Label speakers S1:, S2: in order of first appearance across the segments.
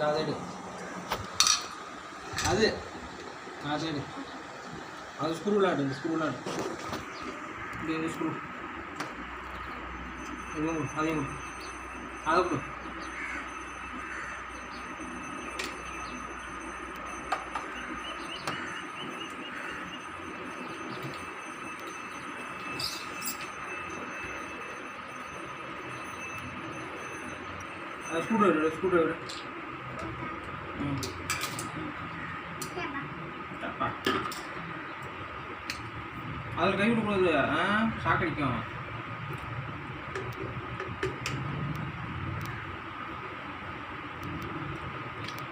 S1: அதை எடு. அது அதை எடு. அது ஸ்க்ரூ விளாடு. இந்த ஸ்க்ரூ விளாடு. இந்த ஸ்க்ரூ இதையும் கொடு. அதையும் கொடு. அதை கொடு. Screw driver screw driver. அதில் கை விடக்கூடாது. ஷாக் அடிக்கும்.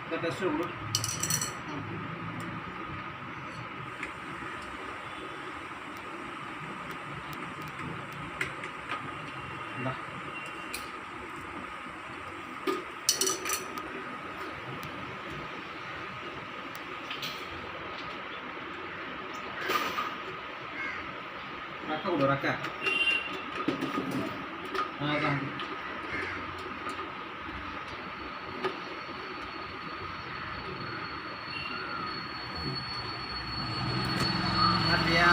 S1: இந்த டெஸ்ட்டு கொடு. ரக்கா கொடு. ரக்கா அதான் அப்படியா?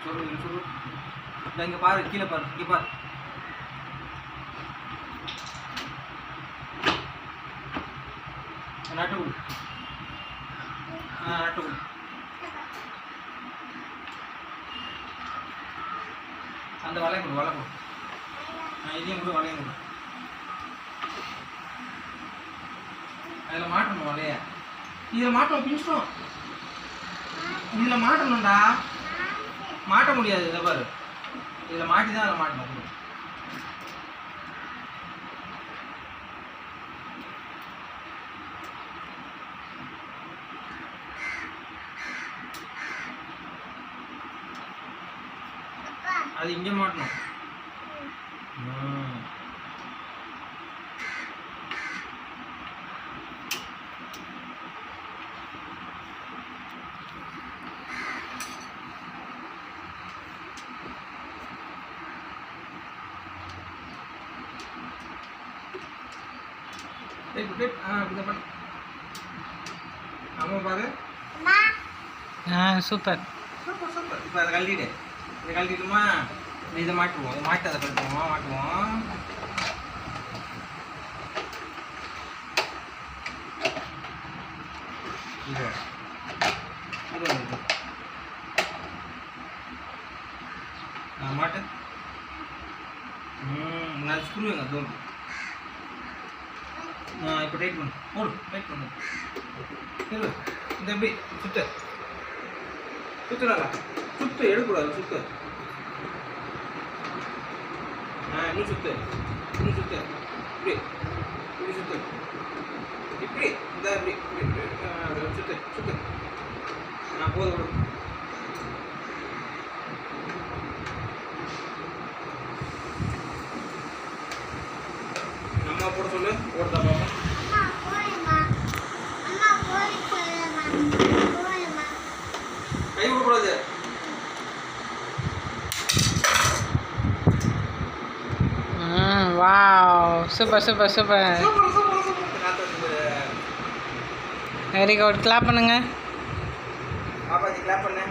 S1: சொல்லு சொல்லு. இங்கே பாரு, கீழே பாரு, இங்கே பாரு. நட்டு கொடு. நட்டு கொடு. அந்த வளையம் கொடு. வலை கொடு. இதையும் கொடு. வளையம் கொடு. அதில் மாட்டணும் வலைய. இதில் மாட்டணும். பிடிச்சிடும். இதில் மாட்டணும்டா. மாட்ட முடியாது. இதை பாரு, இதில் மாட்டி தான் அதில் மாட்டணும். அது இங்கே மாட்டணும். ஆமாம் பாரு.
S2: Super
S1: super super. இப்போ அதை கழட்டிடு. இதை கழட்டிடுமா? இதை மாட்டுவோம். இதை மாட்டி அதை கழட்டுவோம். மாட்டுவோம். இது மாட்டு. நான் ஸ்க்ரூங்க தோல். இப்போ டைட் பண்ணு. போடு. டைட் பண்ணு. இரு. இந்த எப்படி சுத்து. சுத்துறாங்க. சுத்து. எடுக்கக்கூடாது. சுத்து. நீ சுத்து. நீ சுத்து. இப்படி இப்படி சுத்து. இப்படி இந்த இப்படி இப்படி சுத்து. சுத்து. போதும் விடு. அம்மா போட சொல்லு. போடுதா பாப்பா? கை விடக்கூடாது.
S2: Wow, super super super. Very good. Clap பண்ணுங்க.
S1: பாப்பாஜி கிளாப் பண்ணு.